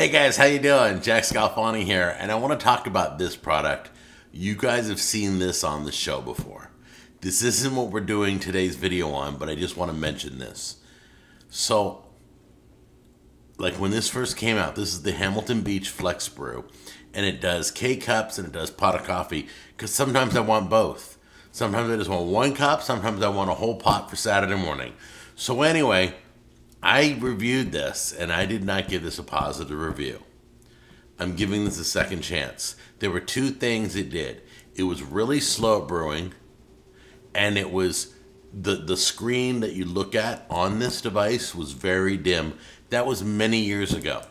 Hey guys, how you doing? Jack Scalfani here, and I want to talk about this product. You guys have seen this on the show before. This isn't what we're doing today's video on, but I just want to mention this. So, like when this first came out, this is the Hamilton Beach Flex Brew, and it does K-Cups and it does pot of coffee, because sometimes I want both. Sometimes I just want one cup, sometimes I want a whole pot for Saturday morning. So anyway, I reviewed this, and I did not give this a positive review. I'm giving this a second chance. There were two things it did. It was really slow at brewing, and it was the screen that you look at on this device was very dim. That was many years ago.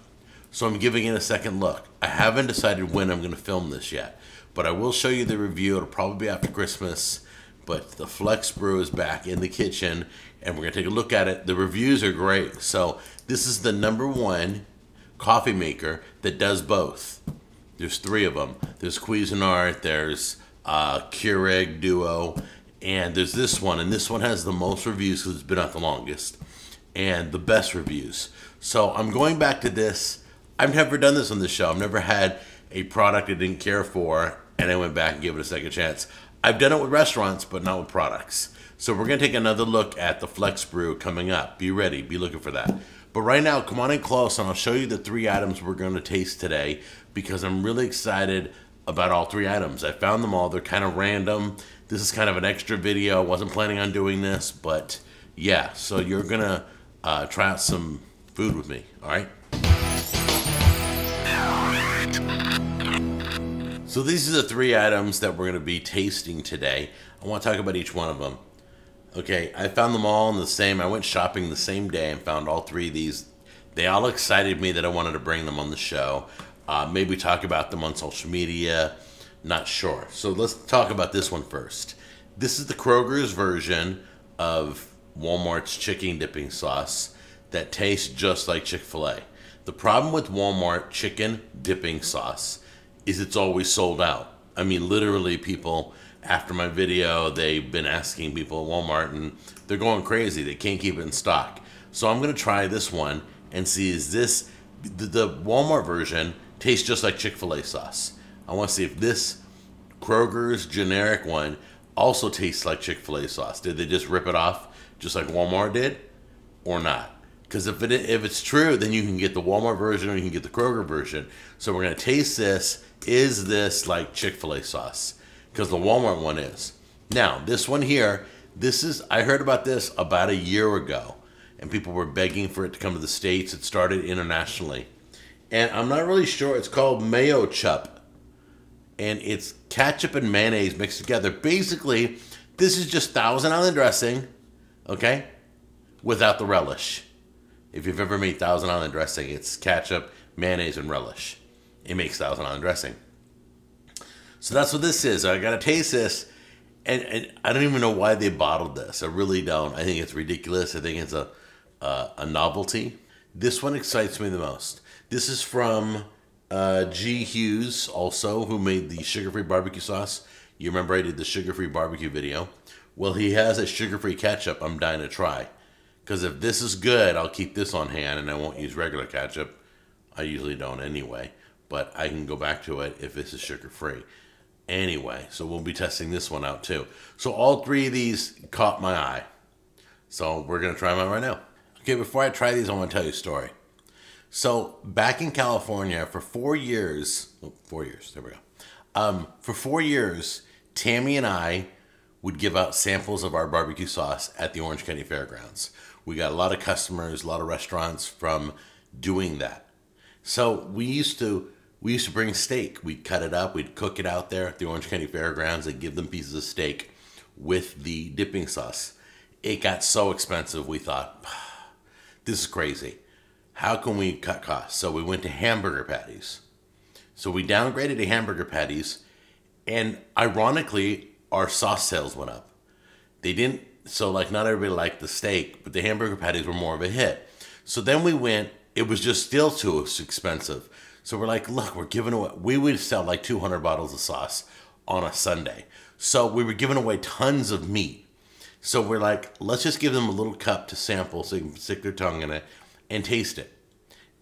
So I'm giving it a second look. I haven't decided when I'm going to film this yet, but I will show you the review. It'll probably be after Christmas, but the Flex Brew is back in the kitchen, and we're going to take a look at it. The reviews are great. So this is the #1 coffee maker that does both. There's 3 of them. There's Cuisinart, there's Keurig Duo, and there's this one. And this one has the most reviews because it's been out the longest and the best reviews. So I'm going back to this. I've never done this on the show. I've never had a product I didn't care for, and I went back and gave it a second chance. I've done it with restaurants, but not with products. So we're going to take another look at the Flex Brew coming up. Be ready. Be looking for that. But right now, come on in close, and I'll show you the 3 items we're going to taste today because I'm really excited about all 3 items. I found them all. They're kind of random. This is kind of an extra video. I wasn't planning on doing this, but yeah. So you're going to try out some food with me, all right? So these are the 3 items that we're going to be tasting today. I want to talk about each one of them. Okay, I found them all in the same, I went shopping the same day and found all 3 of these. They all excited me that I wanted to bring them on the show. Maybe talk about them on social media, not sure. So let's talk about this one first. This is the Kroger's version of Walmart's chicken dipping sauce that tastes just like Chick-Fil-A. The problem with Walmart chicken dipping sauce is it's always sold out. I mean, literally people, after my video, they've been asking people at Walmart and they're going crazy. They can't keep it in stock. So I'm going to try this one and see, is this, the Walmart version tastes just like Chick-fil-A sauce. I want to see if this Kroger's generic one also tastes like Chick-fil-A sauce. Did they just rip it off just like Walmart did or not? Because if it's true, then you can get the Walmart version or you can get the Kroger version. So we're going to taste this. Is this like Chick-fil-A sauce? Because the Walmart one is. Now, this one here, I heard about this about a year ago, and people were begging for it to come to the States. It started internationally. And I'm not really sure. It's called Mayochup. And it's ketchup and mayonnaise mixed together. Basically, this is just Thousand Island dressing, okay, without the relish. If you've ever made Thousand Island dressing, it's ketchup, mayonnaise, and relish. It makes Thousand Island dressing. So that's what this is. I got to taste this, and I don't even know why they bottled this. I really don't. I think it's ridiculous. I think it's a novelty. This one excites me the most. This is from G. Hughes, also, who made the sugar-free barbecue sauce. You remember I did the sugar-free barbecue video. Well, he has a sugar-free ketchup I'm dying to try. Because if this is good, I'll keep this on hand, and I won't use regular ketchup. I usually don't anyway. But I can go back to it if this is sugar-free. Anyway, so we'll be testing this one out too. So all 3 of these caught my eye. So we're going to try them out right now. Okay, before I try these, I want to tell you a story. So back in California for 4 years, there we go. For 4 years, Tammy and I would give out samples of our barbecue sauce at the Orange County Fairgrounds. We got a lot of customers, a lot of restaurants from doing that. So we used to bring steak. We'd cut it up. We'd cook it out there at the Orange County Fairgrounds and give them pieces of steak with the dipping sauce. It got so expensive, we thought, this is crazy. How can we cut costs? So we went to hamburger patties. So we downgraded to hamburger patties, and ironically, our sauce sales went up. They didn't, so like not everybody liked the steak, but the hamburger patties were more of a hit. So then we went, it was just still too expensive. So we're like, look, we're giving away, we would sell like 200 bottles of sauce on a Sunday. So we were giving away tons of meat. So we're like, let's just give them a little cup to sample so they can stick their tongue in it and taste it.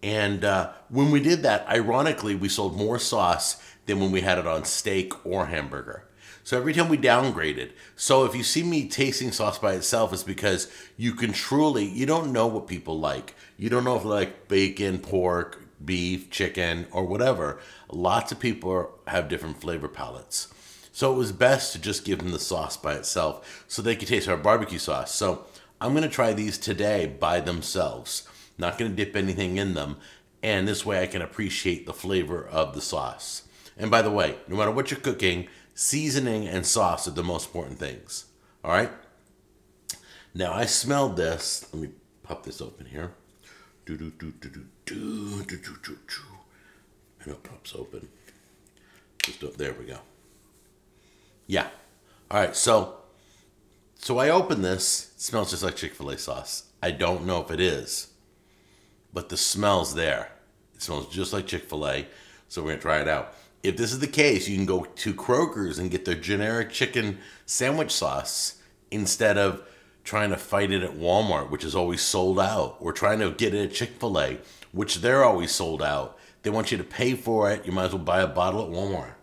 And when we did that, ironically, we sold more sauce than when we had it on steak or hamburger. So every time we downgraded. So if you see me tasting sauce by itself, it's because you don't know what people like. You don't know if they like bacon, pork, beef, chicken, or whatever. Lots of people have different flavor palettes. So it was best to just give them the sauce by itself so they could taste our barbecue sauce. So I'm going to try these today by themselves. Not going to dip anything in them. And this way I can appreciate the flavor of the sauce. And by the way, no matter what you're cooking, seasoning and sauce are the most important things. All right? Now I smelled this. Let me pop this open here. And it pops open. There we go. Yeah. All right, so I open this. It smells just like Chick-fil-A sauce. I don't know if it is, but the smell's there. It smells just like Chick-fil-A, so we're going to try it out. If this is the case, you can go to Kroger's and get their generic chicken sandwich sauce instead of trying to fight it at Walmart, which is always sold out, or trying to get it at Chick-fil-A, which they're always sold out. They want you to pay for it. You might as well buy a bottle at Walmart.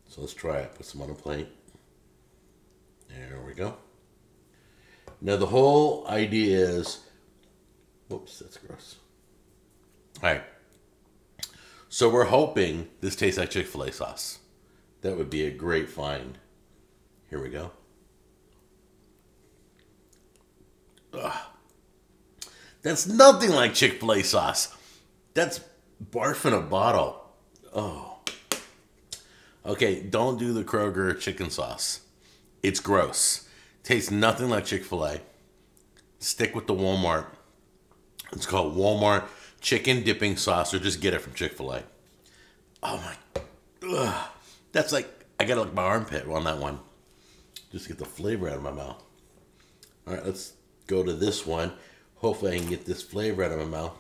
So let's try it. Put some on a plate. There we go. Now the whole idea is, whoops, that's gross. All right. So we're hoping this tastes like Chick-fil-A sauce. That would be a great find. Here we go. Ugh. That's nothing like Chick-fil-A sauce. That's barf in a bottle. Oh. Okay, don't do the Kroger chicken sauce. It's gross. Tastes nothing like Chick-fil-A. Stick with the Walmart. It's called Walmart chicken dipping sauce, or just get it from Chick-fil-A. Oh my. Ugh. That's like, I gotta lick my armpit on that one. Just get the flavor out of my mouth. All right, let's go to this one. Hopefully I can get this flavor out of my mouth.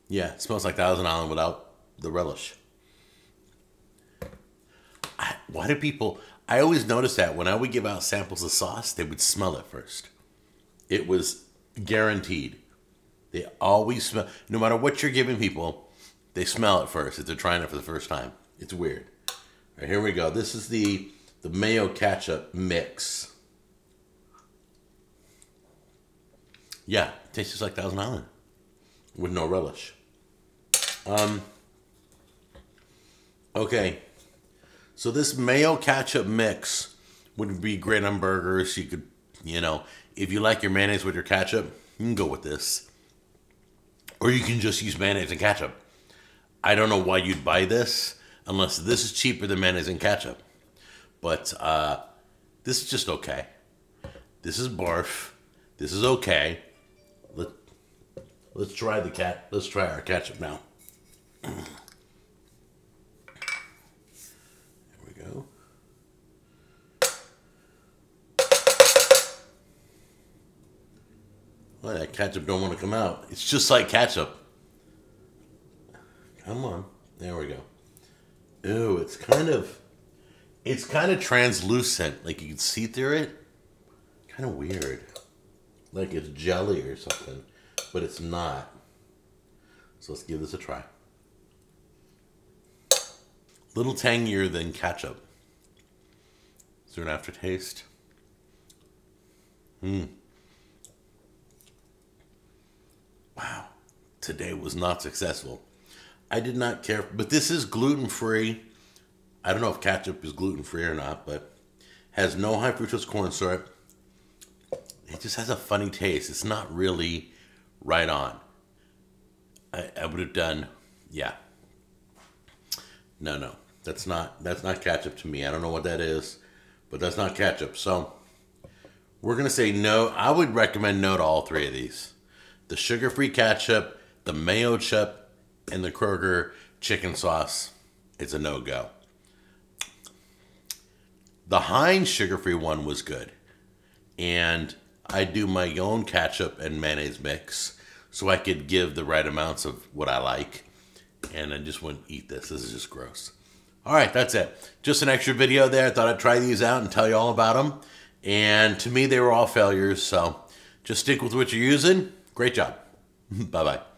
Yeah, it smells like Thousand Island without the relish. Why do people... I always notice that when I would give out samples of sauce, they would smell it first. It was guaranteed. They always smell... No matter what you're giving people, they smell it first if they're trying it for the first time. It's weird. All right, here we go. This is the mayo ketchup mix. Yeah, it tastes just like Thousand Island with no relish. Okay. So this mayo ketchup mix would be great on burgers. You could, if you like your mayonnaise with your ketchup, you can go with this. Or you can just use mayonnaise and ketchup. I don't know why you'd buy this unless this is cheaper than mayonnaise and ketchup. But this is just okay. This is barf. This is okay. Let's try our ketchup now. There we go. Well, that ketchup don't want to come out. It's just like ketchup. Come on. There we go. Ew, it's kind of translucent. Like you can see through it. Kind of weird. Like it's jelly or something. But it's not. So let's give this a try. Little tangier than ketchup. Is there an aftertaste? Wow. Today was not successful. I did not care. But this is gluten-free. I don't know if ketchup is gluten-free or not, but has no high fructose corn syrup. It just has a funny taste. It's not really right on. I would have done, yeah. No. That's not ketchup to me. I don't know what that is, but that's not ketchup. So we're going to say no. I would recommend no to all three of these. The sugar-free ketchup, the Mayochup, and the Kroger chicken sauce. It's a no-go. The Heinz sugar-free one was good. And I do my own ketchup and mayonnaise mix so I could give the right amounts of what I like. And I just wouldn't eat this. This is just gross. All right, that's it. Just an extra video there. I thought I'd try these out and tell you all about them. And to me, they were all failures. So just stick with what you're using. Great job. Bye bye.